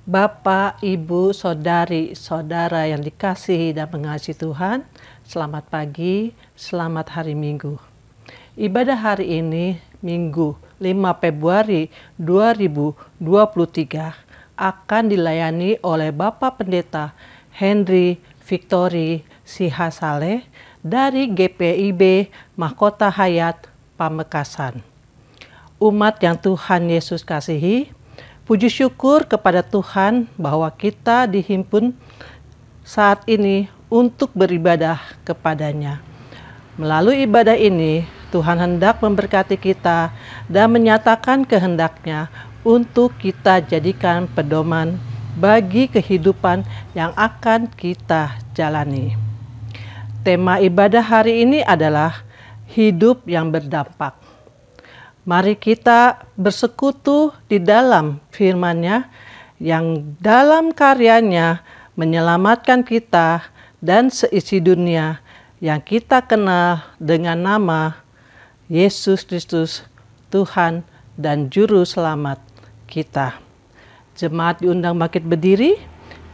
Bapak, Ibu, Saudari, Saudara yang dikasihi dan mengasihi Tuhan, selamat pagi, selamat hari Minggu. Ibadah hari ini, Minggu 5 Februari 2023, akan dilayani oleh Bapak Pendeta Henry Victory Sihasale dari GPIB Mahkota Hayat Pamekasan. Umat yang Tuhan Yesus kasihi, puji syukur kepada Tuhan bahwa kita dihimpun saat ini untuk beribadah kepadanya. Melalui ibadah ini, Tuhan hendak memberkati kita dan menyatakan kehendaknya untuk kita jadikan pedoman bagi kehidupan yang akan kita jalani. Tema ibadah hari ini adalah hidup yang berdampak. Mari kita bersekutu di dalam firman-Nya yang dalam karyanya menyelamatkan kita dan seisi dunia yang kita kenal dengan nama Yesus Kristus, Tuhan dan Juru Selamat kita. Jemaat diundang bangkit berdiri,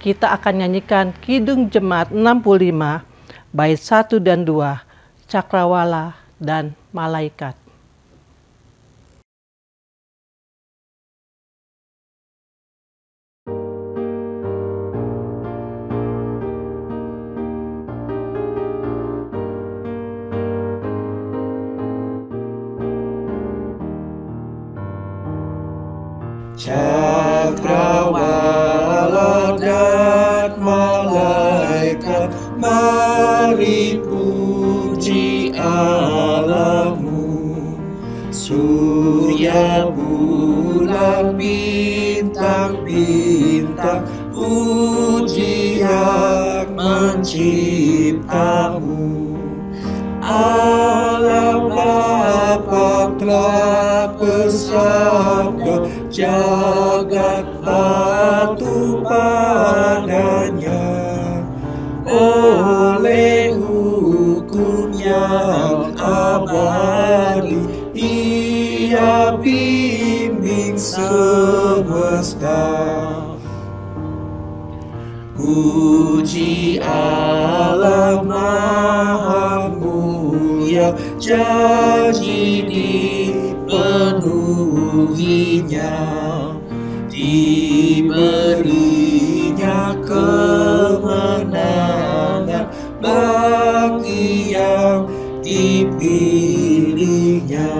kita akan nyanyikan Kidung Jemaat 65, bait 1 dan 2, Cakrawala dan Malaikat. Cakrawala dan malaikat, mari puji Allahmu. Surya, bulan, bintang-bintang, puji yang menciptamu. Allah Bapa telah bersabda, jagat patuh padanya. Oleh hukum yang abadi, Ia bimbing semesta. Puji Allah Maha Mulia, janji dipenuhinya, diberinya kemenangan bagi yang dipilihnya.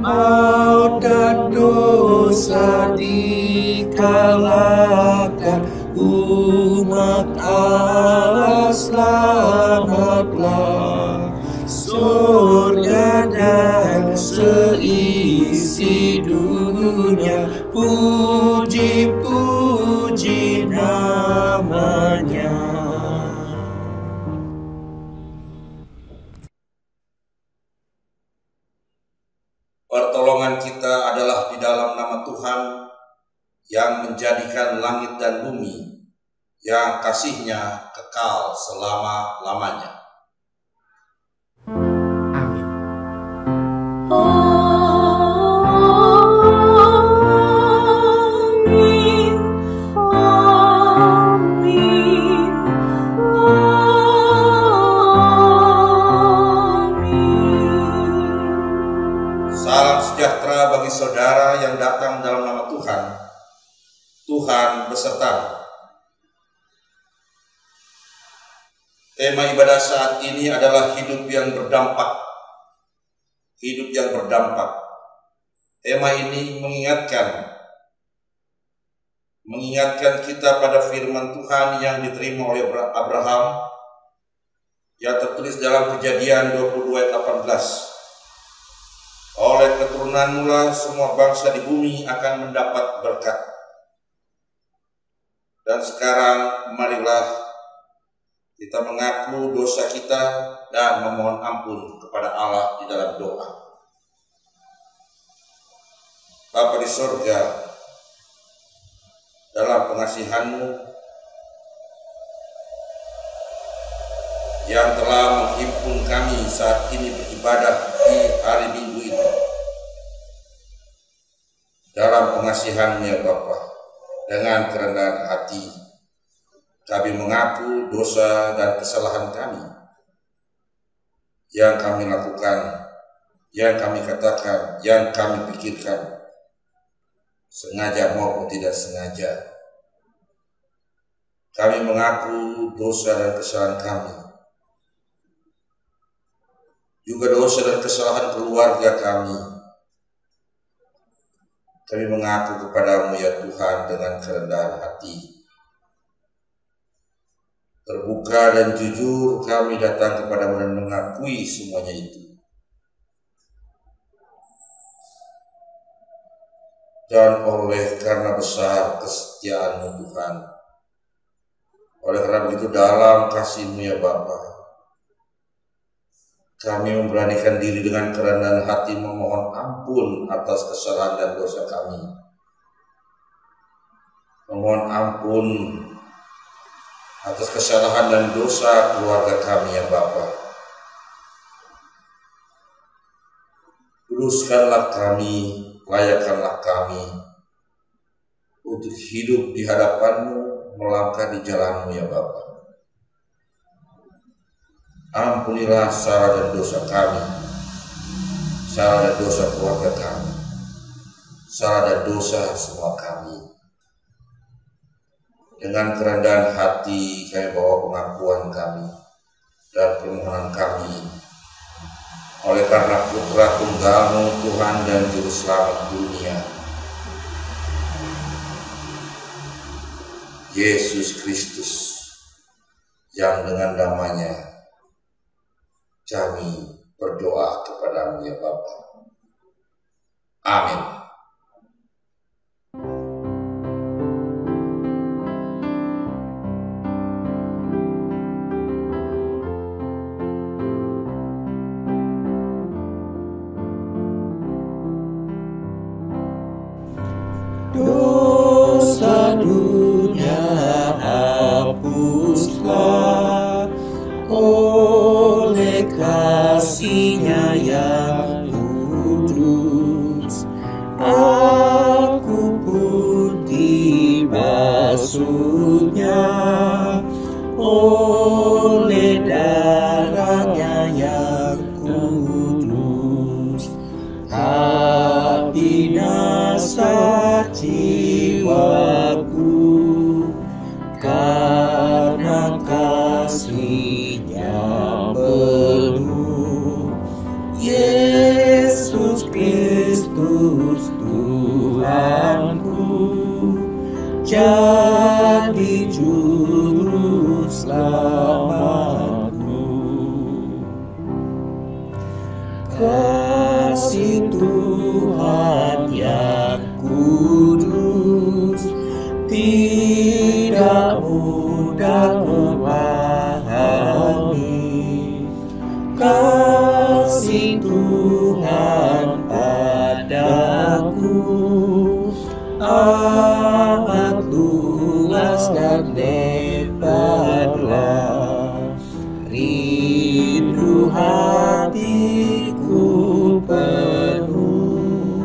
Maut dan dosa dikalahkan, umat Allah selamatlah. Surga dan seisi dunia, puji-puji namanya. Pertolongan kita adalah di dalam nama Tuhan yang menjadikan langit dan bumi, yang kasih-Nya kekal selama-lamanya. Amin. Amin. Amin. Amin. Salam sejahtera bagi saudara yang datang dalam nama Tuhan. Tuhan besertamu. Tema ibadah saat ini adalah hidup yang berdampak. Hidup yang berdampak. Tema ini mengingatkan kita pada firman Tuhan yang diterima oleh Abraham yang tertulis dalam Kejadian 22 ayat 18. Oleh keturunanmu lah semua bangsa di bumi akan mendapat berkat. Dan sekarang marilah kita mengaku dosa kita dan memohon ampun kepada Allah di dalam doa. Bapa di surga, dalam pengasihan-Mu yang telah menghimpun kami saat ini beribadah di hari Minggu ini. Dalam pengasihan-Mu ya Bapa, dengan kerendahan hati kami mengaku dosa dan kesalahan kami yang kami lakukan, yang kami katakan, yang kami pikirkan, sengaja maupun tidak sengaja. Kami mengaku dosa dan kesalahan kami, juga dosa dan kesalahan keluarga kami. Kami mengaku kepadamu ya Tuhan dengan kerendahan hati. Terbuka dan jujur kami datang kepadamu dan mengakui semuanya itu. Dan oleh karena besar kesetiaan-Mu Tuhan, oleh karena begitu dalam kasih-Mu ya Bapa, kami memberanikan diri dengan kerendahan hati memohon ampun atas kesalahan dan dosa kami. Memohon ampun atas kesalahan dan dosa keluarga kami ya Bapa. Kuduskanlah kami, layakkanlah kami untuk hidup di hadapan-Mu, melangkah di jalan-Mu ya Bapa. Ampunilah salah dan dosa kami, salah dan dosa keluarga kami, salah dan dosa semua kami. Dengan kerendahan hati kami bawa pengakuan kami dan permohonan kami. Oleh karena Putra Tunggal-Mu Tuhan dan Juru Selamat dunia, Yesus Kristus, yang dengan namanya kami berdoa kepadamu ya Bapa. Amin. Dosa dunia hapuslah oleh kasih-Nya yang kudus. Aku pun dibasuhnya oleh darah-Nya yang kudus. Hati nasa jiwaku karena kasih-Nya penuh. Yesus Kristus Tuhanku, jadi juru selamatku. Kasih Tuhan yang kudus tidak mudah memahami. Kasih Tuhan padaku amat luas dan lebarlah. Rindu hatiku penuh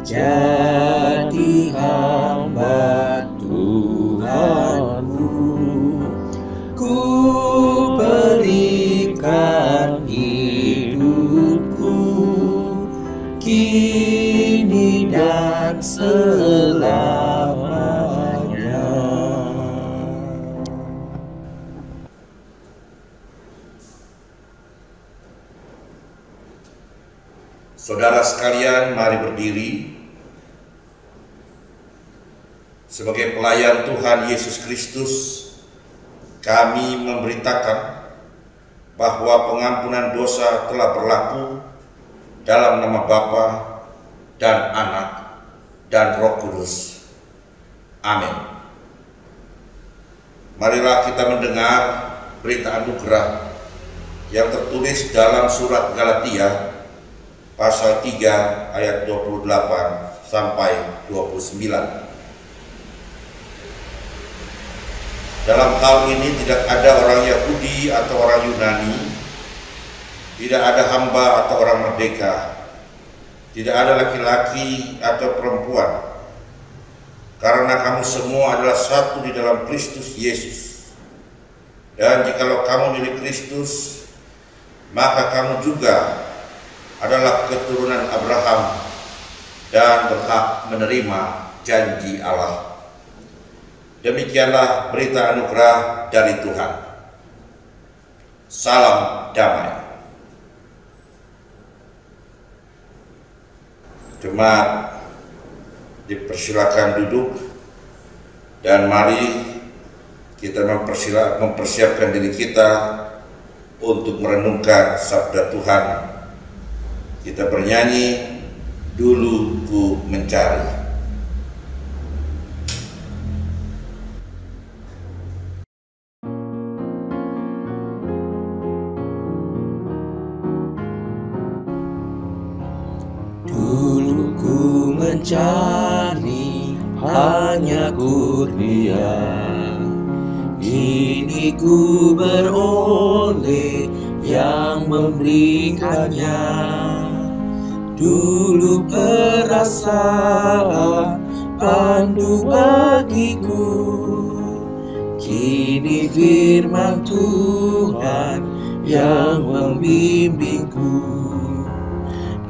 jadi hamba Tuhanku. Ku berikan hidupku kini dan selamanya. Saudara sekalian, mari berdiri. Sebagai pelayan Tuhan Yesus Kristus, kami memberitakan bahwa pengampunan dosa telah berlaku dalam nama Bapa dan Anak dan Roh Kudus. Amin. Marilah kita mendengar berita anugerah yang tertulis dalam surat Galatia pasal 3 ayat 28 sampai 29. Dalam hal ini tidak ada orang Yahudi atau orang Yunani, tidak ada hamba atau orang merdeka, tidak ada laki-laki atau perempuan, karena kamu semua adalah satu di dalam Kristus Yesus. Dan jikalau kamu milik Kristus, maka kamu juga adalah keturunan Abraham dan berhak menerima janji Allah. Demikianlah berita anugerah dari Tuhan. Salam damai. Jemaat dipersilakan duduk dan mari kita mempersiapkan diri kita untuk merenungkan sabda Tuhan. Kita bernyanyi, dulu ku mencari. Dulu ku mencari hanya kurnia, kini ku beroleh yang memberikannya. Dulu perasaan pandu bagiku, kini firman Tuhan yang membimbingku.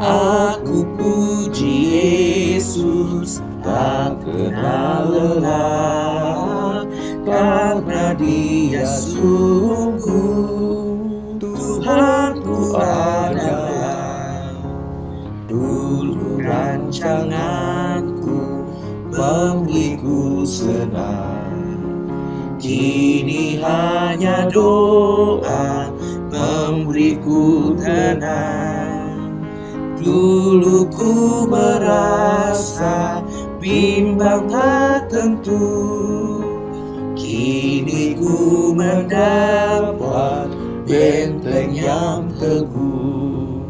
Aku puji Yesus tak kenal lelah, karena Dia sungguh Tuhanku adalah. Dulu rancanganku memberiku senang, kini hanya doa memberiku tenang. Dulu ku merasa bimbang tak tentu, kini ku mendapat benteng yang teguh.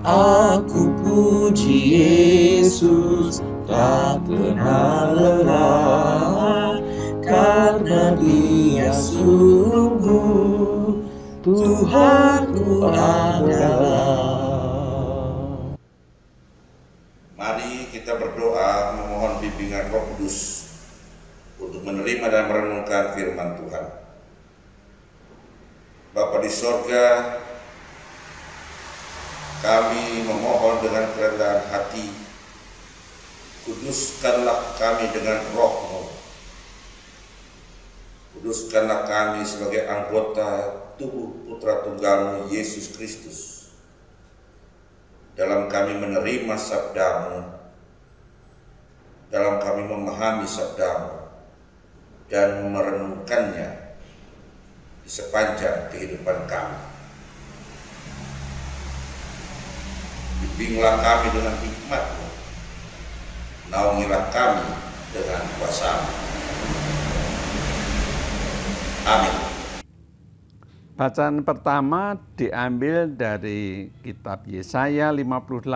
Aku puji Yesus tak kenal lelah, karena Dia sungguh Tuhanku adalah. Mari kita berdoa memohon bimbingan Roh Kudus untuk menerima dan merenungkan firman Tuhan. Bapa di sorga, kami memohon dengan kerendahan hati, kuduskanlah kami dengan Roh-Mu. Kuduskanlah kami sebagai anggota tubuh Putra Tunggal-Mu Yesus Kristus, dalam kami menerima sabda-Mu, dalam kami memahami sabda-Mu dan merenungkannya di sepanjang kehidupan kami. Bimbinglah kami dengan hikmat-Mu, naungilah kami dengan kuasa-Mu. Amin. Bacaan pertama diambil dari kitab Yesaya 58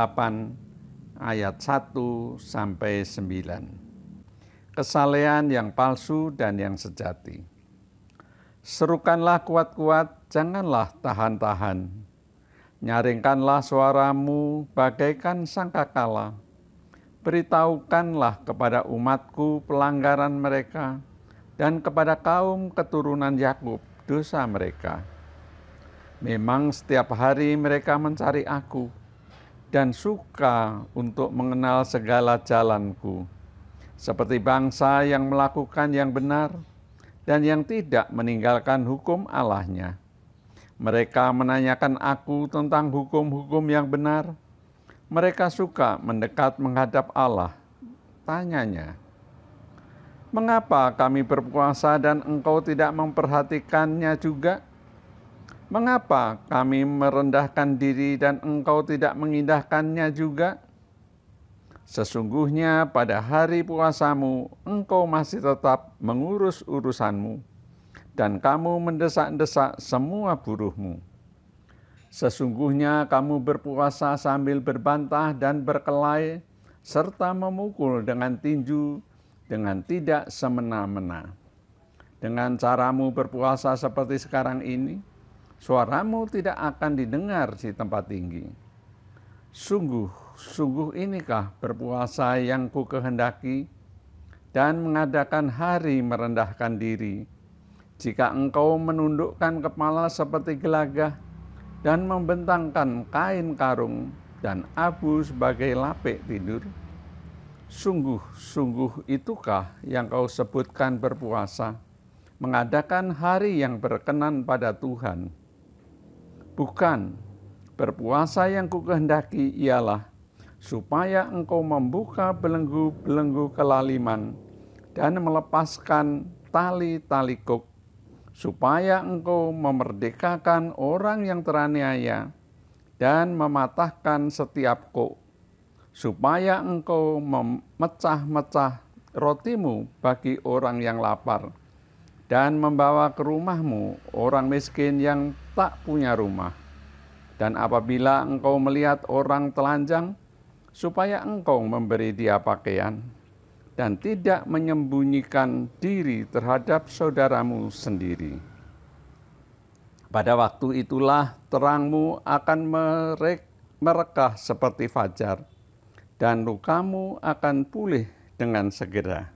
ayat 1 sampai 9. Kesalehan yang palsu dan yang sejati. Serukanlah kuat-kuat, janganlah tahan-tahan. Nyaringkanlah suaramu bagaikan sangkakala. Beritahukanlah kepada umatku pelanggaran mereka, dan kepada kaum keturunan Yakub dosa mereka. Memang setiap hari mereka mencari aku, dan suka untuk mengenal segala jalanku, seperti bangsa yang melakukan yang benar, dan yang tidak meninggalkan hukum Allahnya. Mereka menanyakan aku tentang hukum-hukum yang benar. Mereka suka mendekat menghadap Allah. Tanyanya, mengapa kami berpuasa dan engkau tidak memperhatikannya juga? Mengapa kami merendahkan diri dan engkau tidak mengindahkannya juga? Sesungguhnya pada hari puasamu engkau masih tetap mengurus urusanmu, dan kamu mendesak-desak semua buruhmu. Sesungguhnya kamu berpuasa sambil berbantah dan berkelahi, serta memukul dengan tinju, dengan tidak semena-mena. Dengan caramu berpuasa seperti sekarang ini, suaramu tidak akan didengar di tempat tinggi. Sungguh inikah berpuasa yang ku kehendaki, dan mengadakan hari merendahkan diri. Jika engkau menundukkan kepala seperti gelagah dan membentangkan kain karung dan abu sebagai lapik tidur, sungguh-sungguh itukah yang kau sebutkan berpuasa, mengadakan hari yang berkenan pada Tuhan? Bukan, berpuasa yang kukehendaki ialah supaya engkau membuka belenggu-belenggu kelaliman dan melepaskan tali-tali kuk, supaya engkau memerdekakan orang yang teraniaya dan mematahkan setiap kuk, supaya engkau memecah-mecah rotimu bagi orang yang lapar, dan membawa ke rumahmu orang miskin yang tak punya rumah. Dan apabila engkau melihat orang telanjang, supaya engkau memberi dia pakaian, dan tidak menyembunyikan diri terhadap saudaramu sendiri. Pada waktu itulah terangmu akan merekah seperti fajar, dan lukamu akan pulih dengan segera.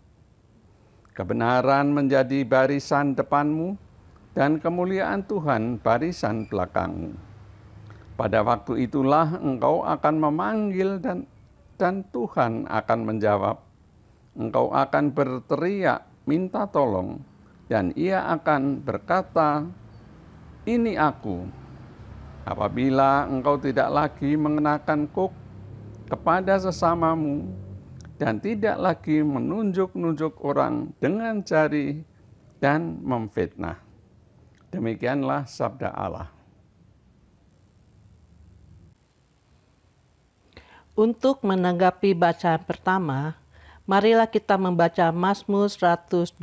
Kebenaran menjadi barisan depanmu, dan kemuliaan Tuhan barisan belakangmu. Pada waktu itulah engkau akan memanggil dan Tuhan akan menjawab. Engkau akan berteriak minta tolong, dan ia akan berkata, ini aku. Apabila engkau tidak lagi mengenakan kuk kepada sesamamu, dan tidak lagi menunjuk-nunjuk orang dengan jari dan memfitnah. Demikianlah sabda Allah. Untuk menanggapi bacaan pertama, marilah kita membaca Mazmur 112.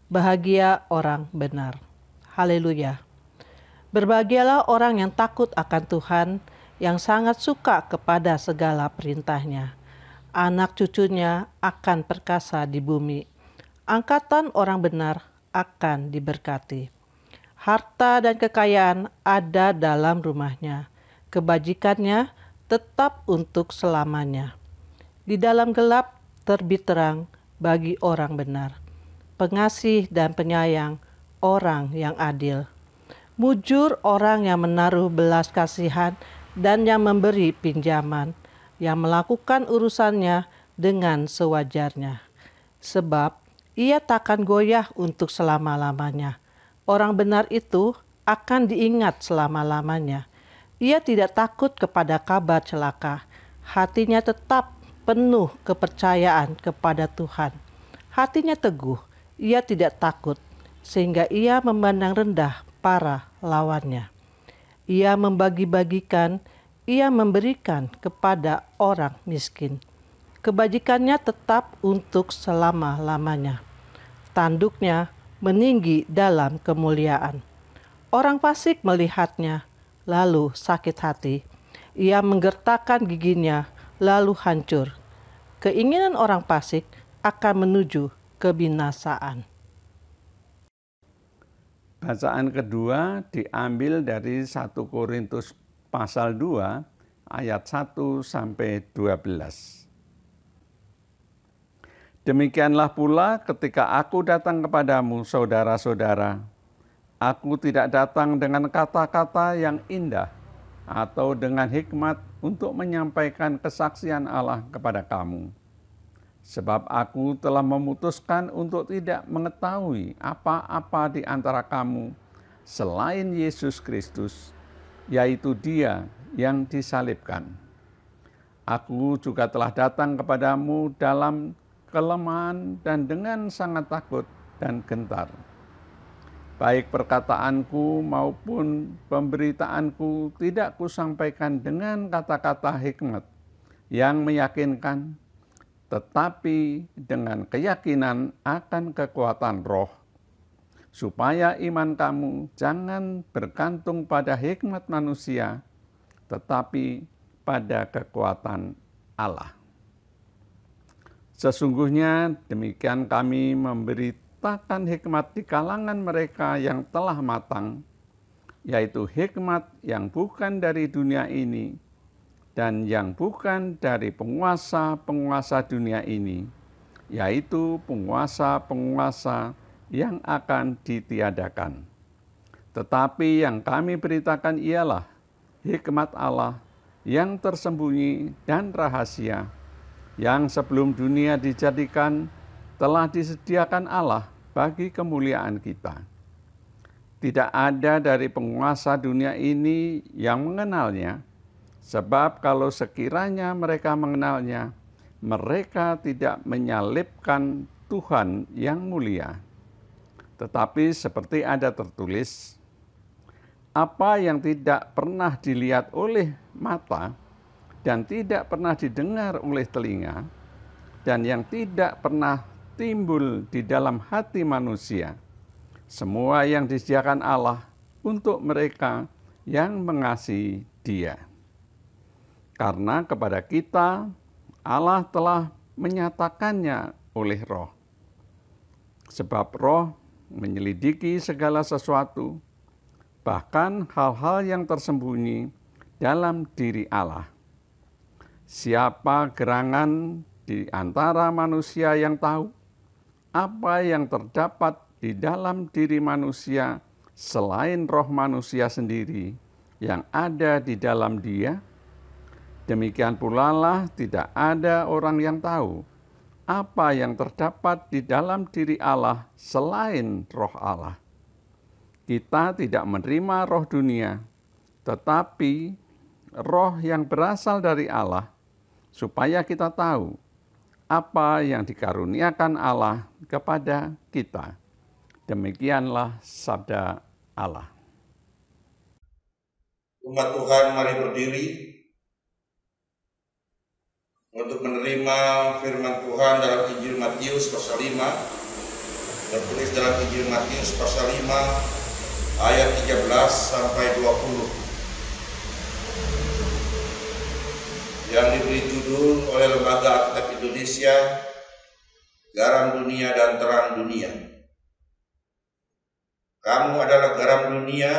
Bahagia orang benar. Haleluya. Berbahagialah orang yang takut akan Tuhan, yang sangat suka kepada segala perintahnya. Anak cucunya akan perkasa di bumi. Angkatan orang benar akan diberkati. Harta dan kekayaan ada dalam rumahnya. Kebajikannya tetap untuk selamanya. Di dalam gelap terbit terang bagi orang benar. Pengasih dan penyayang orang yang adil. Mujur orang yang menaruh belas kasihan dan yang memberi pinjaman, yang melakukan urusannya dengan sewajarnya. Sebab ia takkan goyah untuk selama-lamanya. Orang benar itu akan diingat selama-lamanya. Ia tidak takut kepada kabar celaka. Hatinya tetap penuh kepercayaan kepada Tuhan. Hatinya teguh, ia tidak takut, sehingga ia memandang rendah para lawannya. Ia membagi-bagikan, ia memberikan kepada orang miskin. Kebajikannya tetap untuk selama-lamanya. Tanduknya meninggi dalam kemuliaan. Orang fasik melihatnya, lalu sakit hati. Ia menggertakkan giginya, lalu hancur. Keinginan orang fasik akan menuju kebinasaan. Bacaan kedua diambil dari 1 Korintus pasal 2 ayat 1 sampai 12. Demikianlah pula ketika aku datang kepadamu, saudara-saudara, aku tidak datang dengan kata-kata yang indah atau dengan hikmat untuk menyampaikan kesaksian Allah kepada kamu. Sebab aku telah memutuskan untuk tidak mengetahui apa-apa di antara kamu selain Yesus Kristus, yaitu Dia yang disalibkan. Aku juga telah datang kepadamu dalam kelemahan dan dengan sangat takut dan gentar. Baik perkataanku maupun pemberitaanku tidak kusampaikan dengan kata-kata hikmat yang meyakinkan, tetapi dengan keyakinan akan kekuatan roh, supaya iman kamu jangan bergantung pada hikmat manusia, tetapi pada kekuatan Allah. Sesungguhnya demikian kami memberitakan hikmat di kalangan mereka yang telah matang, yaitu hikmat yang bukan dari dunia ini, dan yang bukan dari penguasa-penguasa dunia ini, yaitu penguasa-penguasa yang akan ditiadakan. Tetapi yang kami beritakan ialah hikmat Allah yang tersembunyi dan rahasia, yang sebelum dunia dijadikan telah disediakan Allah bagi kemuliaan kita. Tidak ada dari penguasa dunia ini yang mengenalnya, sebab kalau sekiranya mereka mengenalnya, mereka tidak menyalibkan Tuhan yang mulia. Tetapi seperti ada tertulis, apa yang tidak pernah dilihat oleh mata dan tidak pernah didengar oleh telinga dan yang tidak pernah timbul di dalam hati manusia, semua yang disediakan Allah untuk mereka yang mengasihi Dia. Karena kepada kita Allah telah menyatakannya oleh Roh. Sebab Roh menyelidiki segala sesuatu, bahkan hal-hal yang tersembunyi dalam diri Allah. Siapa gerangan di antara manusia yang tahu apa yang terdapat di dalam diri manusia selain roh manusia sendiri yang ada di dalam dia? Demikian pula lah tidak ada orang yang tahu apa yang terdapat di dalam diri Allah selain roh Allah. Kita tidak menerima roh dunia, tetapi roh yang berasal dari Allah, supaya kita tahu apa yang dikaruniakan Allah kepada kita. Demikianlah sabda Allah. Umat Tuhan, mari berdiri untuk menerima firman Tuhan dalam Injil Matius pasal 5, tertulis dalam Injil Matius pasal 5 ayat 13 sampai 20 yang diberi judul oleh Lembaga Alkitab Indonesia, Garam Dunia dan Terang Dunia. Kamu adalah garam dunia.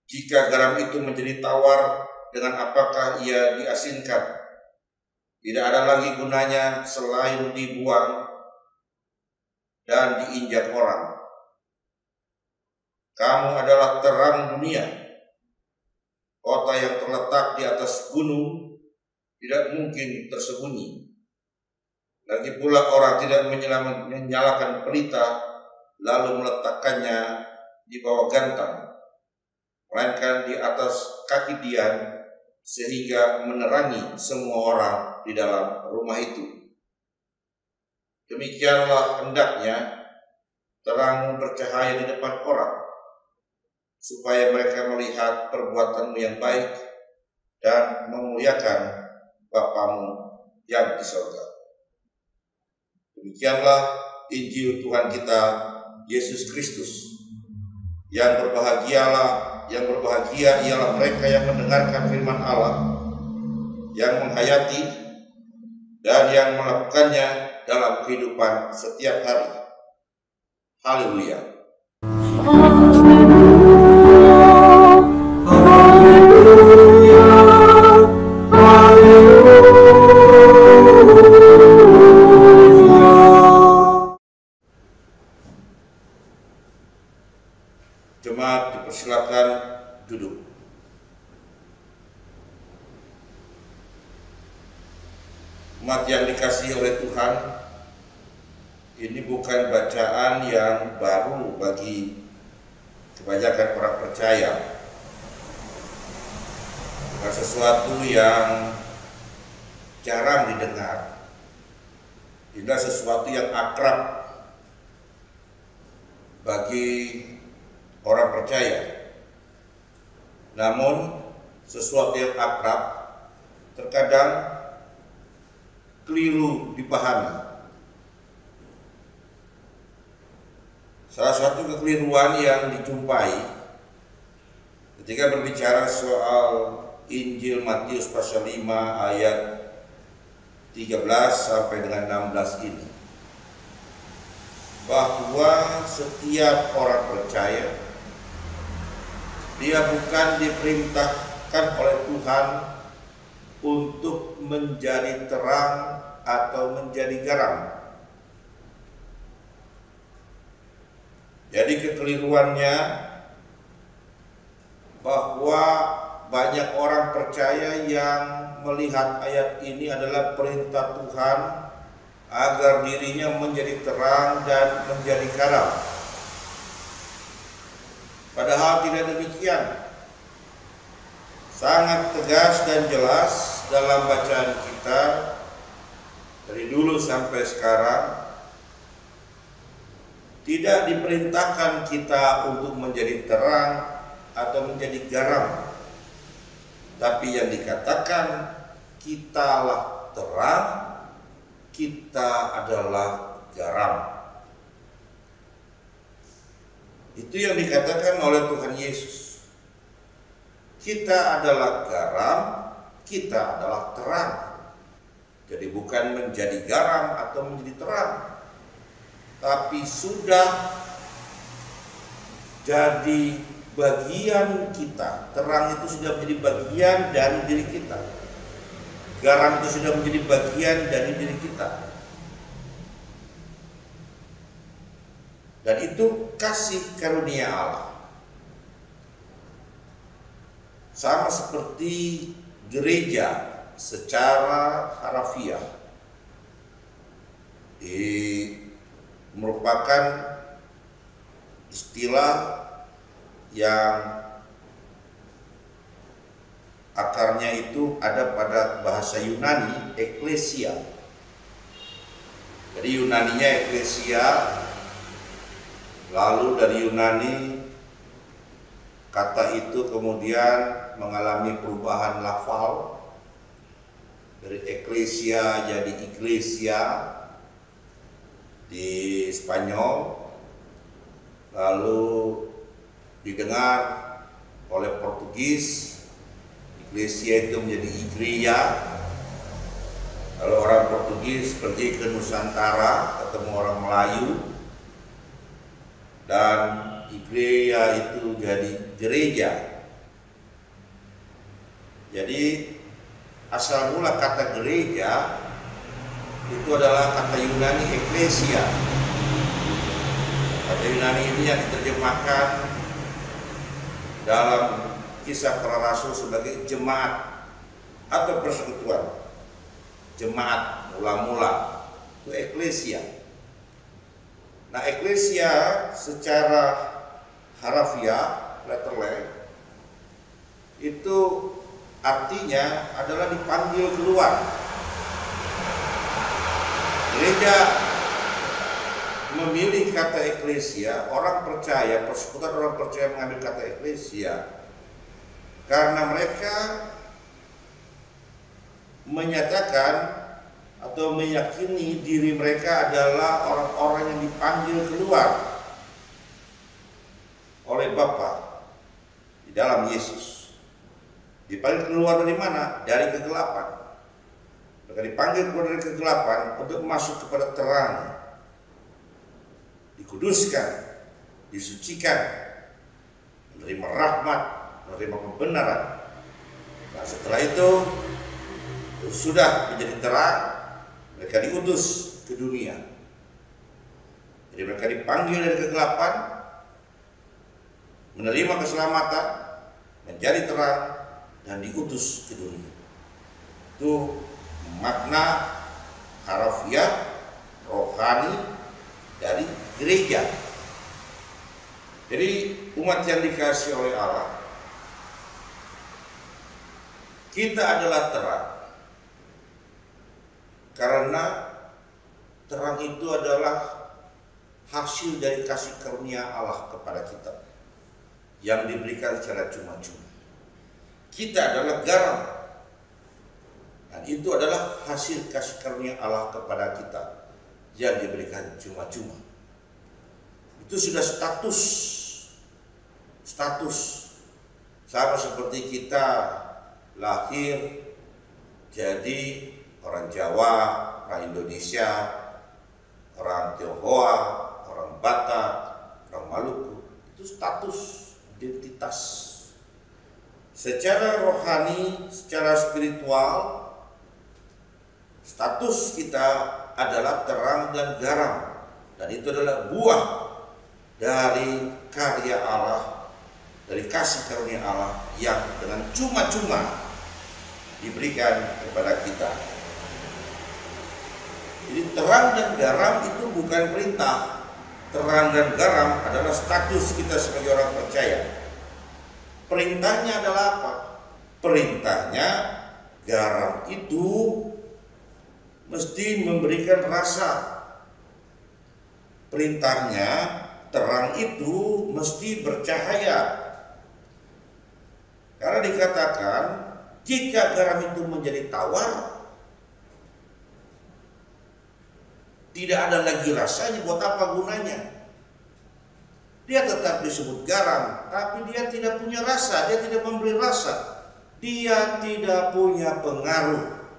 Jika garam itu menjadi tawar, dengan apakah ia diasinkan? Tidak ada lagi gunanya selain dibuang dan diinjak orang. Kamu adalah terang dunia. Kota yang terletak di atas gunung tidak mungkin tersembunyi. Lagi pula orang tidak menyalakan pelita lalu meletakkannya di bawah gantang, melainkan di atas kaki dian, sehingga menerangi semua orang di dalam rumah itu. Demikianlah hendaknya terangmu bercahaya di depan orang, supaya mereka melihat perbuatanmu yang baik dan memuliakan Bapamu yang di surga. Demikianlah Injil Tuhan kita Yesus Kristus. Yang berbahagia ialah mereka yang mendengarkan firman Allah, yang menghayati dan yang melakukannya dalam kehidupan setiap hari. Haleluya. Jemaat dipersilakan duduk. Umat yang dikasihi oleh Tuhan, ini bukan bacaan yang baru bagi kebanyakan orang percaya. Bukan sesuatu yang jarang didengar. Tidak sesuatu yang akrab bagi orang percaya. Namun sesuatu yang akrab terkadang keliru dipahami. Salah satu kekeliruan yang dijumpai ketika berbicara soal Injil Matius pasal 5 ayat 13 sampai dengan 16 ini, bahwa setiap orang percaya dia bukan diperintahkan oleh Tuhan untuk menjadi terang atau menjadi garam. Jadi kekeliruannya bahwa banyak orang percaya yang melihat ayat ini adalah perintah Tuhan agar dirinya menjadi terang dan menjadi garam. Padahal tidak demikian. Sangat tegas dan jelas dalam bacaan kita dari dulu sampai sekarang, tidak diperintahkan kita untuk menjadi terang atau menjadi garam, tapi yang dikatakan kitalah terang, kita adalah garam. Itu yang dikatakan oleh Tuhan Yesus. Kita adalah garam, kita adalah terang. Jadi bukan menjadi garam atau menjadi terang, tapi sudah jadi bagian kita. Terang itu sudah menjadi bagian dari diri kita. Garam itu sudah menjadi bagian dari diri kita. Dan itu kasih karunia Allah. Sama seperti gereja secara harafiah merupakan istilah yang akarnya itu ada pada bahasa Yunani, eklesia. Jadi Yunaninya eklesia, lalu dari Yunani kata itu kemudian mengalami perubahan lafal dari eklesia jadi iglesia di Spanyol, lalu didengar oleh Portugis, iglesia itu menjadi igreja. Kalau orang Portugis pergi ke Nusantara ketemu orang Melayu, dan igreja itu jadi gereja. Jadi asal mula kata gereja itu adalah kata Yunani eklesia. Kata Yunani ini yang diterjemahkan dalam Kisah Para Rasul sebagai jemaat atau persekutuan. Jemaat mula-mula itu eklesia. Nah, eklesia secara harafiah, letterlek, itu artinya adalah dipanggil keluar. Gereja memilih kata eklesia, orang percaya, persekutuan orang percaya mengambil kata eklesia karena mereka menyatakan atau meyakini diri mereka adalah orang-orang yang dipanggil keluar oleh Bapa di dalam Yesus. Dipanggil keluar dari mana? Dari kegelapan. Mereka dipanggil keluar dari kegelapan untuk masuk kepada terang, dikuduskan, disucikan, menerima rahmat, menerima kebenaran. Nah, setelah itu sudah menjadi terang, mereka diutus ke dunia. Jadi mereka dipanggil dari kegelapan, menerima keselamatan, menjadi terang, dan diutus ke dunia. Itu makna harafiah rohani dari gereja. Jadi umat yang dikasihi oleh Allah, kita adalah terang. Karena terang itu adalah hasil dari kasih karunia Allah kepada kita yang diberikan secara cuma-cuma. Kita adalah garam, dan itu adalah hasil kasih karunia Allah kepada kita yang diberikan cuma-cuma. Itu sudah status sama seperti kita lahir jadi orang Jawa, orang Indonesia, orang Tionghoa, orang Batak, orang Maluku. Itu status, identitas. Secara rohani, secara spiritual, Status kita adalah terang dan garam, dan itu adalah buah dari karya Allah, dari kasih karunia Allah yang dengan cuma-cuma diberikan kepada kita. Jadi terang dan garam itu bukan perintah. Terang dan garam adalah status kita sebagai orang percaya. Perintahnya adalah apa? Perintahnya garam itu mesti memberikan rasa. Perintahnya terang itu mesti bercahaya. Karena dikatakan jika garam itu menjadi tawar, tidak ada lagi rasanya, buat apa gunanya? Dia tetap disebut garam, tapi dia tidak punya rasa, dia tidak memberi rasa, dia tidak punya pengaruh.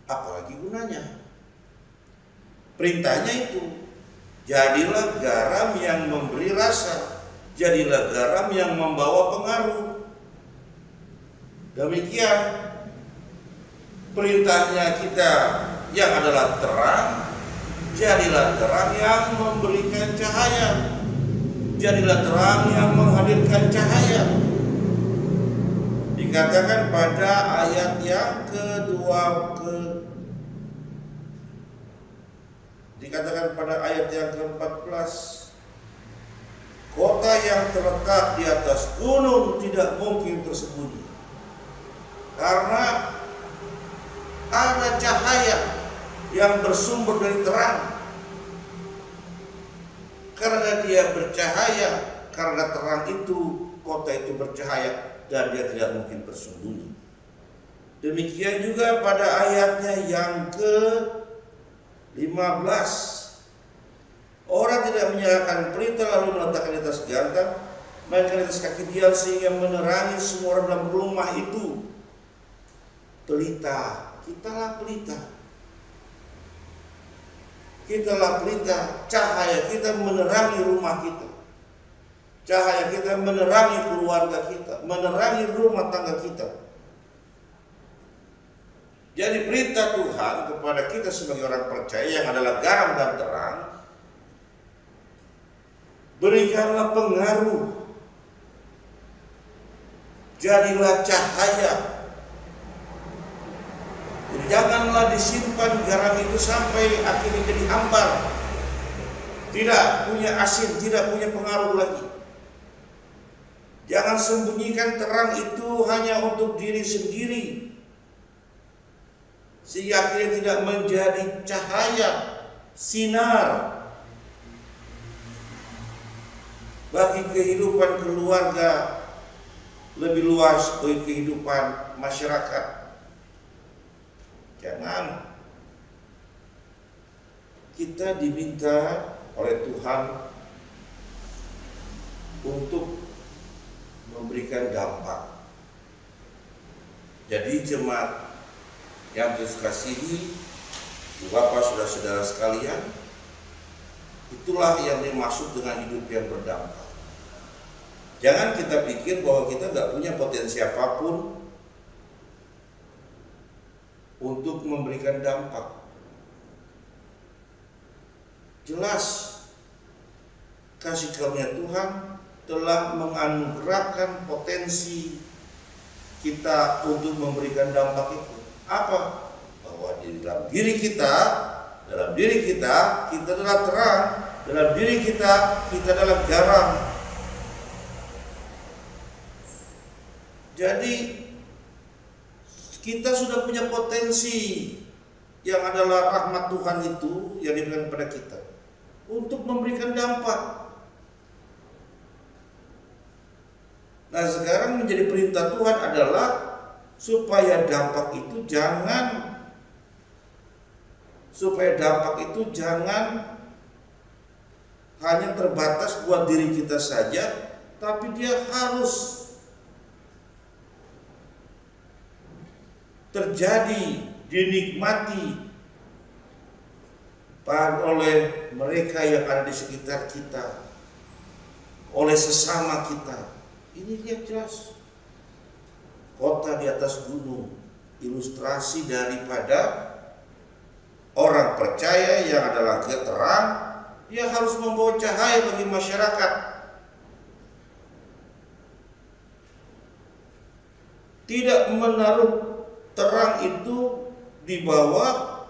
Apalagi gunanya? Perintahnya itu, jadilah garam yang memberi rasa, jadilah garam yang membawa pengaruh. Demikian perintahnya kita yang adalah terang, jadilah terang yang memberikan cahaya, jadilah terang yang menghadirkan cahaya. Dikatakan pada ayat yang dikatakan pada ayat yang ke-14, kota yang terletak di atas gunung tidak mungkin tersembunyi, karena ada cahaya yang bersumber dari terang. Karena dia bercahaya, karena terang itu, kota itu bercahaya dan dia tidak mungkin bersembunyi. Demikian juga pada ayatnya yang ke-15, orang tidak menyalakan pelita lalu meletakkan di atas gantang, melainkan di atas kaki dia sehingga menerangi semua orang dalam rumah itu. Pelita, kitalah pelita. Kitalah pelita, cahaya kita menerangi rumah kita. Cahaya kita menerangi keluarga kita, menerangi rumah tangga kita. Jadi perintah Tuhan kepada kita sebagai orang percaya yang adalah garam dan terang, berikanlah pengaruh, jadilah cahaya. Jadi janganlah disimpan garam itu sampai akhirnya jadi hambar, tidak punya asin, tidak punya pengaruh lagi. Jangan sembunyikan terang itu hanya untuk diri sendiri, sehingga akhirnya tidak menjadi cahaya, sinar bagi kehidupan keluarga, lebih luas bagi kehidupan masyarakat. Jangan. Kita diminta oleh Tuhan untuk memberikan dampak. Jadi jemaat yang dikasihi, Bapak, saudara-saudara sekalian, itulah yang dimaksud dengan hidup yang berdampak. Jangan kita pikir bahwa kita nggak punya potensi apapun untuk memberikan dampak. Jelas kasih karunia Tuhan telah menganugerahkan potensi kita untuk memberikan dampak itu. Apa? Bahwa di dalam diri kita kita adalah terang, dalam diri kita adalah garam. Jadi kita sudah punya potensi yang adalah rahmat Tuhan itu yang diberikan kepada kita untuk memberikan dampak. Nah, sekarang menjadi perintah Tuhan adalah supaya dampak itu jangan hanya terbatas buat diri kita saja, tapi dia harus terjadi, dinikmati oleh mereka yang ada di sekitar kita, oleh sesama kita. Ini dia jelas. kota di atas gunung, ilustrasi daripada orang percaya yang adalah terang, dia harus membawa cahaya bagi masyarakat. Tidak menaruh terang itu di bawah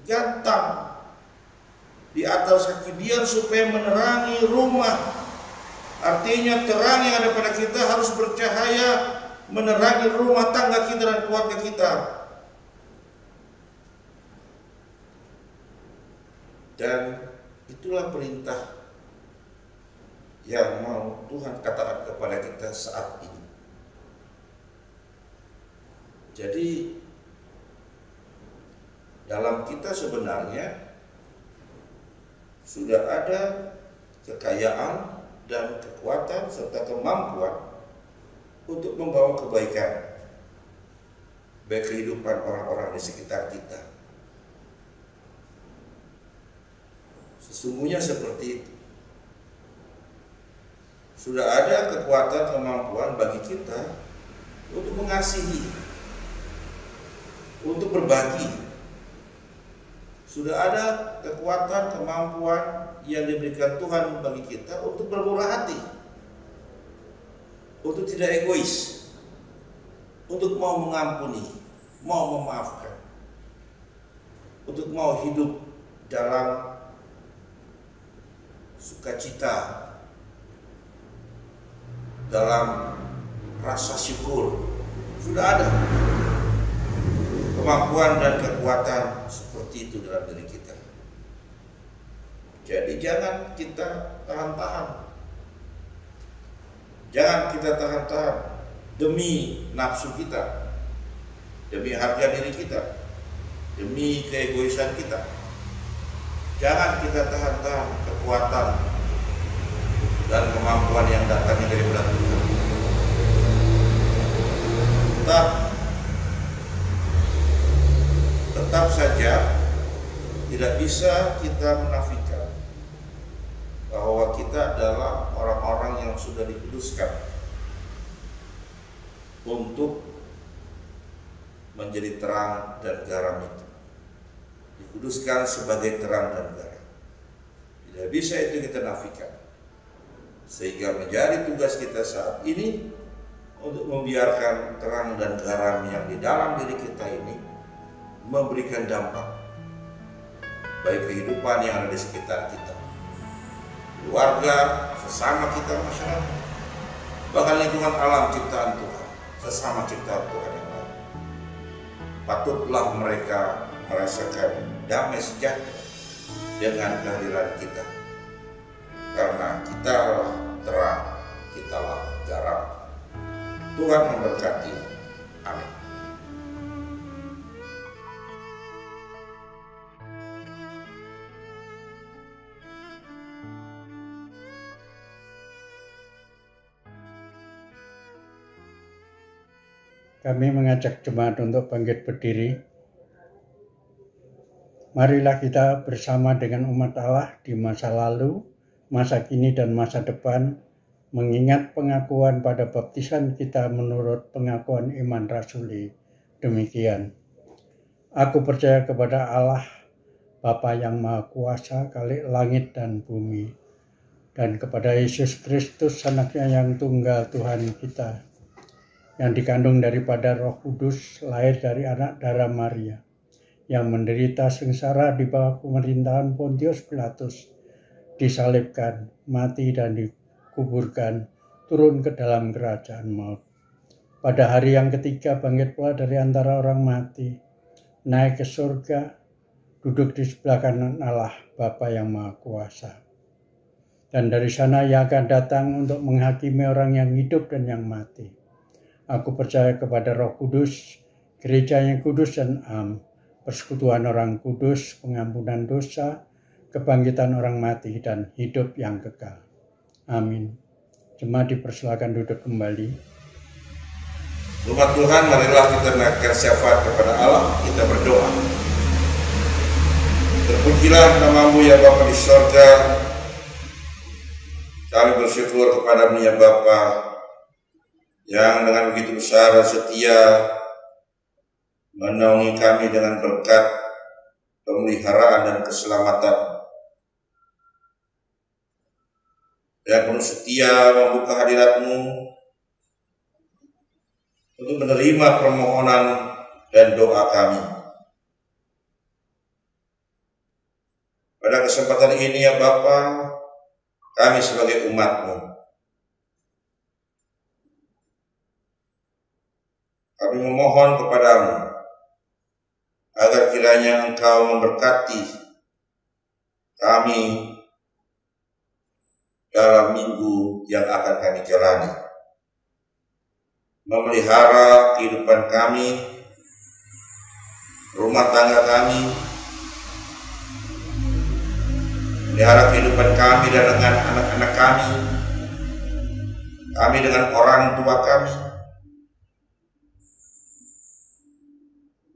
gantang, di atas kaki biar supaya menerangi rumah. Artinya terang yang ada pada kita harus bercahaya menerangi rumah tangga kita dan keluarga kita. Dan itulah perintah yang mau Tuhan katakan kepada kita saat ini. Jadi dalam kita sebenarnya sudah ada kekayaan dan kekuatan serta kemampuan untuk membawa kebaikan bagi kehidupan orang-orang di sekitar kita. Sesungguhnya seperti itu. Sudah ada kekuatan kemampuan bagi kita untuk mengasihi, untuk berbagi. Sudah ada kekuatan kemampuan yang diberikan Tuhan bagi kita untuk bermurah hati, untuk tidak egois, untuk mau mengampuni, mau memaafkan, untuk mau hidup dalam sukacita, dalam rasa syukur. Sudah ada kemampuan dan kekuatan seperti itu dalam diri kita. Jadi jangan kita tahan-tahan. Jangan kita tahan-tahan demi nafsu kita, demi harga diri kita, demi keegoisan kita. Jangan kita tahan-tahan kekuatan dan kemampuan yang datangnya dari Tuhan. Tetap saja tidak bisa kita menafikan bahwa kita adalah orang-orang yang sudah dikuduskan untuk menjadi terang dan garam itu. Dikuduskan sebagai terang dan garam. Tidak bisa itu kita nafikan. Sehingga menjadi tugas kita saat ini untuk membiarkan terang dan garam yang di dalam diri kita ini memberikan dampak baik kehidupan yang ada di sekitar kita, keluarga, sesama kita, masyarakat, bahkan lingkungan alam ciptaan Tuhan, sesama ciptaan Tuhan yang lain. Patutlah mereka merasakan damai sejahtera dengan kehadiran kita, karena kita terang, kitalah garam. Tuhan memberkati. Amin. Kami mengajak jemaat untuk bangkit berdiri. Marilah kita bersama dengan umat Allah di masa lalu, masa kini dan masa depan, mengingat pengakuan pada baptisan kita menurut pengakuan iman rasuli. Demikian. Aku percaya kepada Allah, Bapa yang Maha Kuasa, Khalik langit dan bumi, dan kepada Yesus Kristus, anaknya yang tunggal Tuhan kita, yang dikandung daripada Roh Kudus, lahir dari anak darah Maria, yang menderita sengsara di bawah pemerintahan Pontius Pilatus, disalibkan, mati dan dikuburkan, turun ke dalam kerajaan maut. Pada hari yang ketiga bangkit pula dari antara orang mati, naik ke surga, duduk di sebelah kanan Allah, Bapa yang Maha Kuasa. Dan dari sana ia akan datang untuk menghakimi orang yang hidup dan yang mati. Aku percaya kepada Roh Kudus, gereja yang kudus dan am, persekutuan orang kudus, pengampunan dosa, kebangkitan orang mati, dan hidup yang kekal. Amin. Jemaat dipersilakan duduk kembali. Umat Tuhan, marilah kita menaikkan syafaat kepada Allah. Kita berdoa. Terpujilah nama-Mu ya Bapa di surga. Kami bersyukur kepada-Mu ya Bapa, yang dengan begitu besar dan setia menaungi kami dengan berkat pemeliharaan dan keselamatan, yang penuh setia membuka hadirat-Mu untuk menerima permohonan dan doa kami. Pada kesempatan ini ya Bapa, kami sebagai umat-Mu, kami memohon kepadamu agar kiranya Engkau memberkati kami dalam minggu yang akan kami jalani, memelihara kehidupan kami, rumah tangga kami, memelihara kehidupan kami dan dengan anak-anak kami dengan orang tua kami,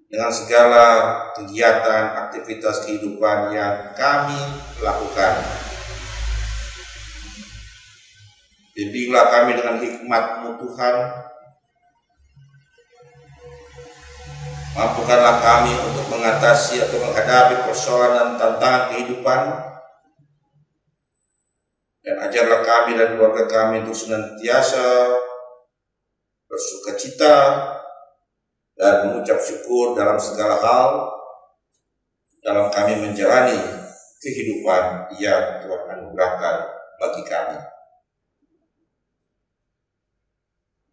dengan segala kegiatan, aktivitas kehidupan yang kami lakukan. Bimbinglah kami dengan hikmat-Mu Tuhan. Mampukanlah kami untuk mengatasi atau menghadapi persoalan dan tantangan kehidupan. Dan ajarlah kami dan keluarga kami untuk senantiasa bersukacita dan mengucap syukur dalam segala hal dalam kami menjalani kehidupan yang Tuhan anugerahkan bagi kami.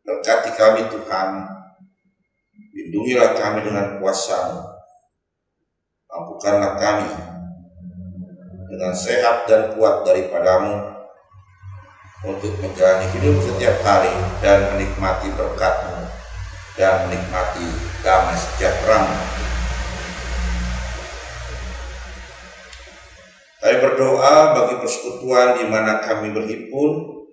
Berkati kami Tuhan, lindungilah kami dengan kuasa-Mu, mampukanlah kami dengan sehat dan kuat daripada-Mu untuk menjalani hidup setiap hari dan menikmati berkat-Mu dan menikmati damai sejahtera-Mu. Kami berdoa bagi persekutuan di mana kami berhimpun,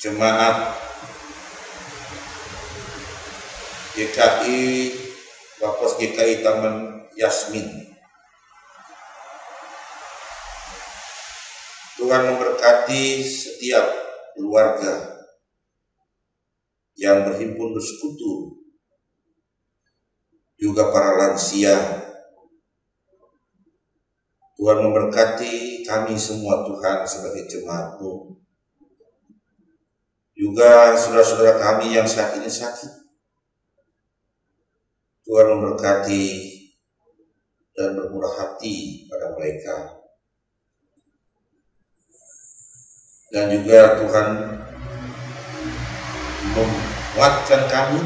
jemaat GKI Bapos GKI Taman Yasmin. Tuhan memberkati setiap keluarga yang berhimpun bersekutu, juga para lansia. Tuhan memberkati kami semua Tuhan sebagai jemaat-Mu, juga saudara-saudara kami yang saat ini sakit. Tuhan memberkati dan bermurah hati pada mereka. Dan juga Tuhan menguatkan kami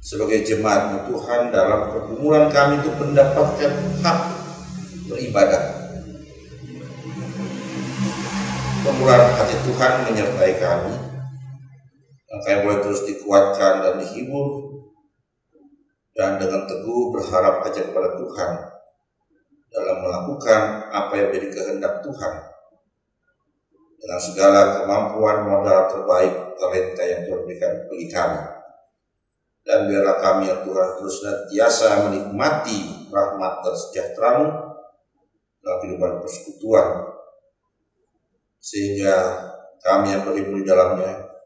sebagai jemaat Tuhan dalam pergumulan kami untuk mendapatkan hak beribadah. Kemurahan hati Tuhan menyertai kami, kami boleh terus dikuatkan dan dihibur, dan dengan teguh berharap aja kepada Tuhan dalam melakukan apa yang menjadi kehendak Tuhan dengan segala kemampuan, modal terbaik, talenta yang Tuhan berikan bagi kami. Dan biarlah kami ya Tuhan terus senantiasa menikmati rahmat dan sejahtera-Mu dalam kehidupan persekutuan, sehingga kami yang berhimpun di dalamnya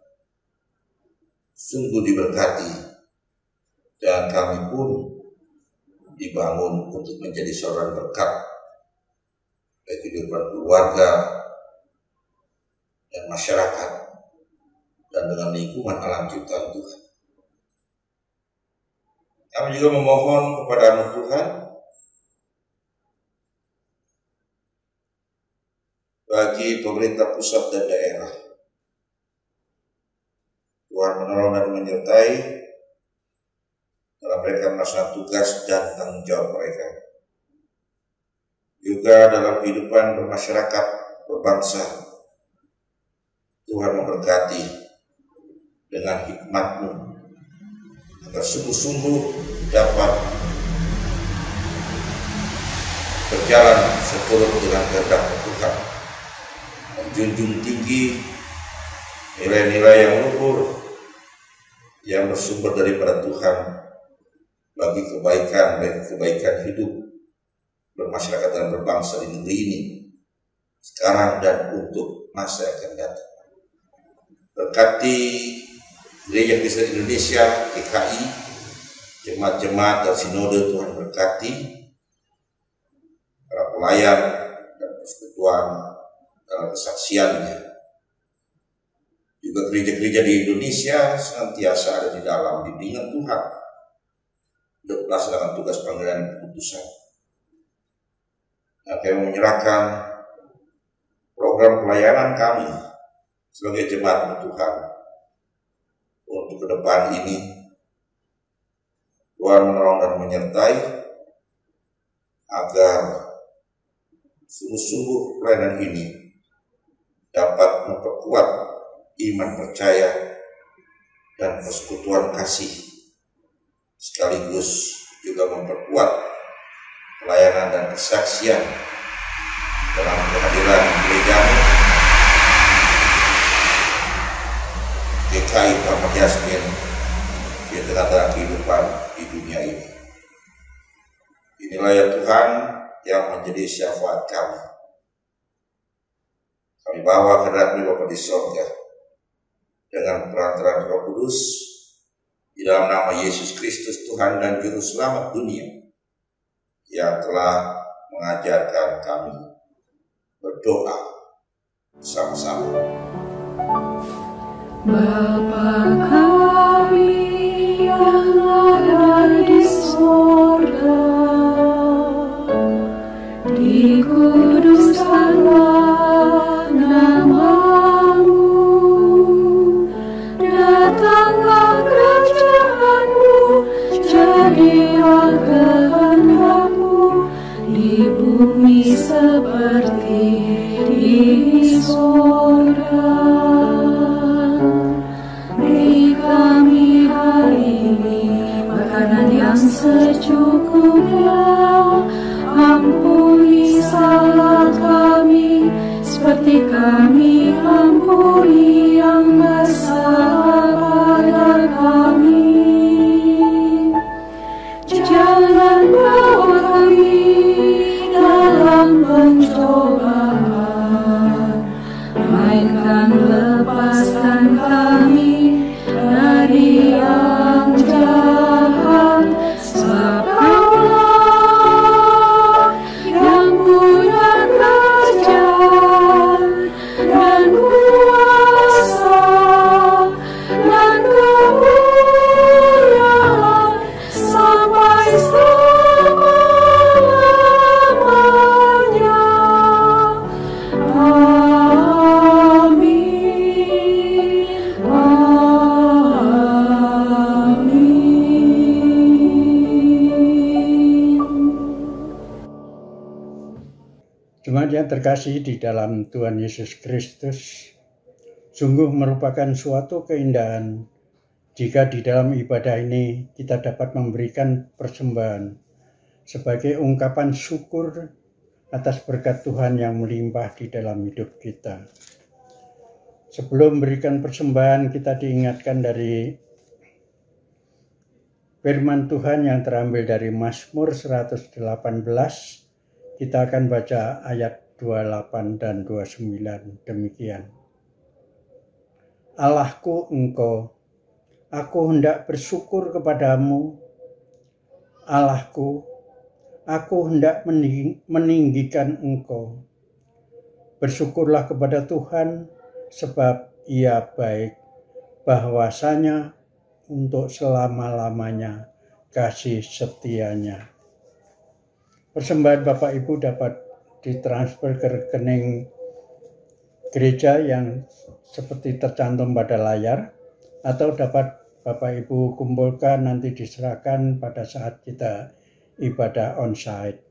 sungguh diberkati, dan kami pun dibangun untuk menjadi seorang berkat bagi kehidupan keluarga dan masyarakat dan dengan lingkungan alam ciptaan Tuhan. Kami juga memohon kepada-Mu Tuhan bagi pemerintah pusat dan daerah. Tuhan menolong dan menyertai dalam mereka melaksanakan tugas dan tanggung jawab mereka. Juga dalam kehidupan bermasyarakat, berbangsa, Tuhan memberkati dengan hikmat-Mu agar sungguh-sungguh dapat berjalan seturut dengan kehendak Tuhan, menjunjung tinggi nilai-nilai yang luhur yang bersumber daripada Tuhan bagi kebaikan hidup bermasyarakat dan berbangsa di negeri ini sekarang dan untuk masa yang akan datang. Berkati Gereja Kristen Indonesia GKI, jemaat-jemaat dan sinode. Tuhan berkati para pelayan dan persekutuan dalam kesaksiannya. Juga gereja-gereja di Indonesia senantiasa ada di dalam bimbingan Tuhan untuk melaksanakan tugas panggilan dan keputusan. Dan kami menyerahkan program pelayanan kami sebagai jemaat Tuhan untuk ke depan ini. Tuhan menolong dan menyertai agar sungguh-sungguh pelayanan ini dapat memperkuat iman percaya dan persekutuan kasih, sekaligus juga memperkuat pelayanan dan kesaksian dalam kehadiran gerejamu GKI Taman Yasmin di tengah-tengah kehidupan di dunia ini. Inilah ya Tuhan yang menjadi syafaat kami. Kami bawa kehendak-Mu Bapa di sorga dengan perantaraan Roh Kudus, di dalam nama Yesus Kristus Tuhan dan Juru Selamat dunia yang telah mengajarkan kami berdoa bersama-sama. Bapa kami yang ada di surga, dikuduskanlah nama-Mu, datanglah kerajaan-Mu, jadilah kehendak-Mu di bumi seperti di surga. Beri kami hari ini makanan yang secukupnya, ampuni salah kami seperti kami ampuni yang bersalah pada kami. Jangan bawa kami dalam pencobaan, melainkan lepaskan kami dari yang jahat, sebab Kaulah yang punya kerajaan dan kuasa dan kemuliaan sampai selama-lamanya. Jemaat yang terkasih di dalam Tuhan Yesus Kristus, sungguh merupakan suatu keindahan jika di dalam ibadah ini kita dapat memberikan persembahan sebagai ungkapan syukur atas berkat Tuhan yang melimpah di dalam hidup kita. Sebelum memberikan persembahan, kita diingatkan dari firman Tuhan yang terambil dari Mazmur 118. Kita akan baca ayat 28 dan 29 demikian. Allahku Engkau, aku hendak bersyukur kepadamu. Allahku, aku hendak meninggikan Engkau. Bersyukurlah kepada Tuhan, sebab Ia baik, bahwasanya untuk selama-lamanya kasih setianya. Persembahan Bapak Ibu dapat ditransfer ke rekening gereja yang seperti tercantum pada layar, atau dapat Bapak Ibu kumpulkan nanti diserahkan pada saat kita ibadah onsite.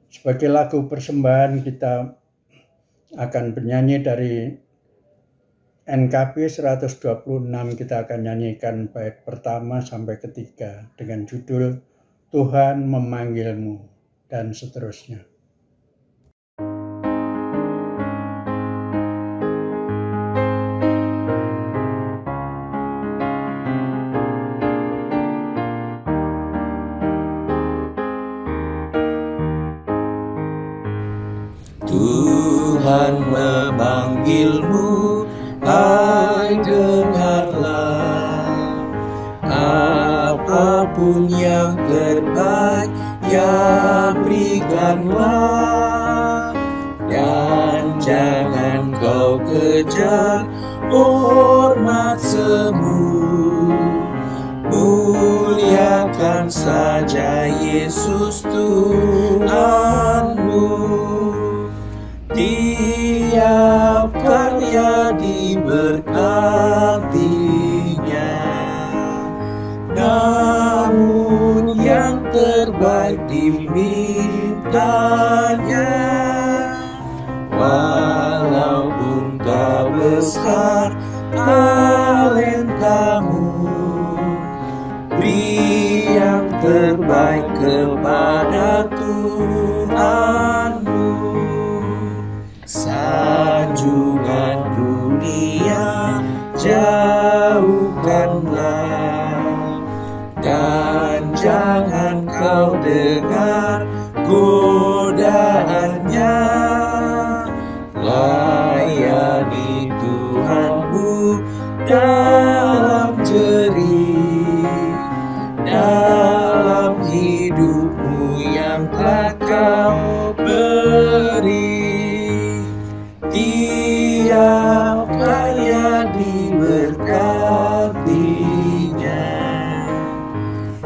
Sebagai lagu persembahan kita akan bernyanyi dari NKB 126, kita akan nyanyikan bait pertama sampai ketiga dengan judul Tuhan memanggilmu, dan seterusnya. Tuhan memanggilmu, dengarlah, apapun yang terbaik ya berikanlah, dan jangan kau kejar hormat semu, muliakan saja Yesus Tuhanmu. Tiap karya diberkatinya, namun yang terbaik dimintanya. Walaupun tak besar talentamu, beri yang terbaik kepada Tuhanmu. Sanjungan dunia jauhkanlah, dan jangan kau dengar godaannya. Layani Tuhanmu dalam jerih, dalam hidupmu yang telah kau beri. Tiap karya diberkatinya,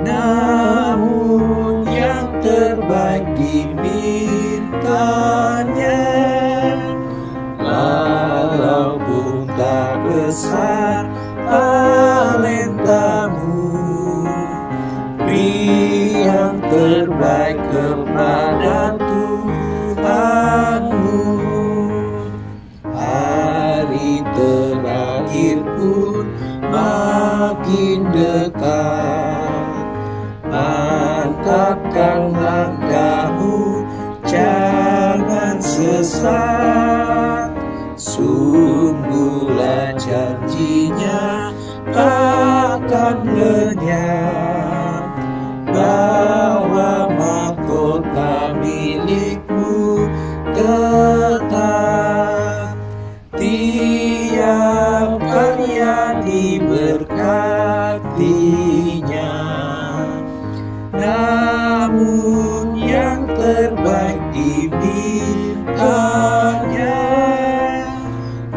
namun yang terbaik dimintanya. Walaupun tak besar talentamu, beri yang terbaik kepada Tuhanmu. Hari terakhir pun makin dekat, mantapkan langkahmu, jangan sesat. Sungguhlah janjinya takkan lenyap, bahwa mahkota milikmu tetap. Tiap karya diberkatinya, namun yang terbaik dimintanya.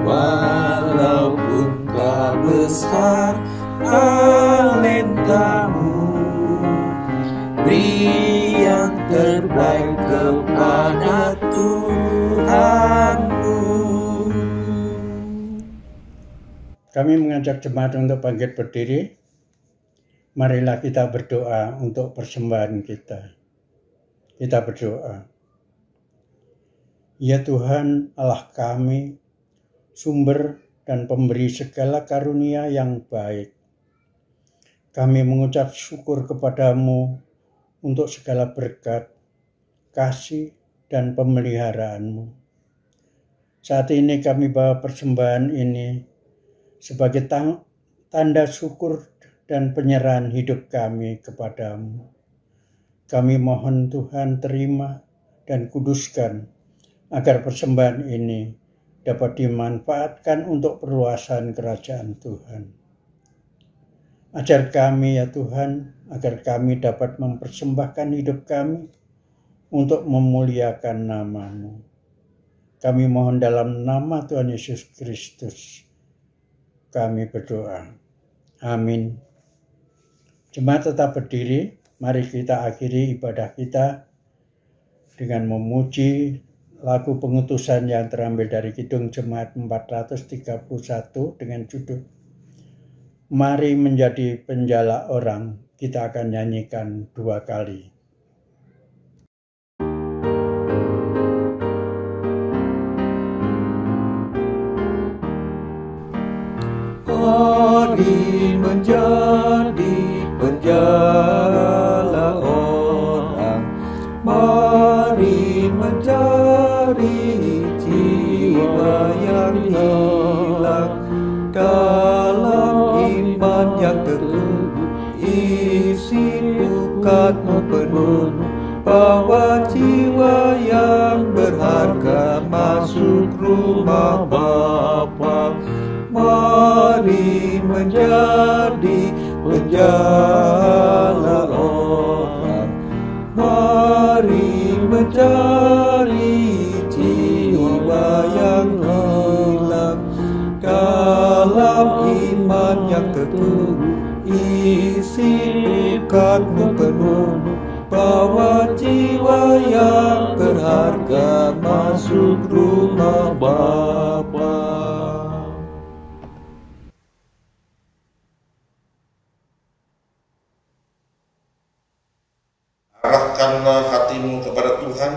Walaupun tak besar talentamu, beri yang terbaik kepada Tuhanmu. Kami mengajak jemaat untuk bangkit berdiri. Marilah kita berdoa untuk persembahan kita. Kita berdoa. Ya Tuhan Allah kami, sumber dan pemberi segala karunia yang baik, kami mengucap syukur kepadamu untuk segala berkat, kasih, dan pemeliharaanmu. Saat ini kami bawa persembahan ini sebagai tanda syukur dan penyerahan hidup kami kepadamu. Kami mohon Tuhan terima dan kuduskan agar persembahan ini dapat dimanfaatkan untuk perluasan kerajaan Tuhan. Ajar kami ya Tuhan, agar kami dapat mempersembahkan hidup kami untuk memuliakan nama-Mu. Kami mohon dalam nama Tuhan Yesus Kristus, kami berdoa. Amin. Jemaat tetap berdiri, mari kita akhiri ibadah kita dengan memuji lagu pengutusan yang terambil dari Kidung Jemaat 431 dengan judul Mari Menjadi Penjala Orang. Kita akan nyanyikan 2 kali. Mari menjadi penjala orang, mari mencari jiwa yang hilang dalam iman yang teguh, isi bukatmu penuh, bawa jiwa yang berharga masuk rumah Bapa. Mari menjadi penjala orang, mari mencari jiwa yang hilang. Dalam iman yang teguh, isi bukatmu penuh, bawa jiwa yang berharga masuk rumah Bapa. Arahkanlah hatimu kepada Tuhan.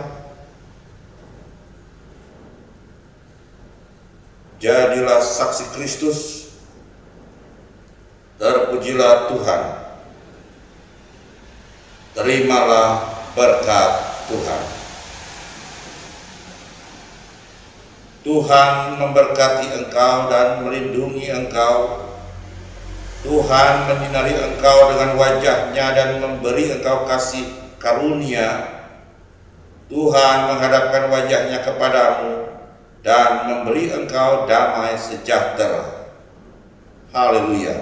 Jadilah saksi Kristus. Terpujilah Tuhan. Terimalah berkat Tuhan. Tuhan memberkati engkau dan melindungi engkau. Tuhan menyinari engkau dengan wajah-Nya dan memberi engkau kasih karunia. Tuhan menghadapkan wajah-Nya kepadamu dan memberi engkau damai sejahtera. Haleluya.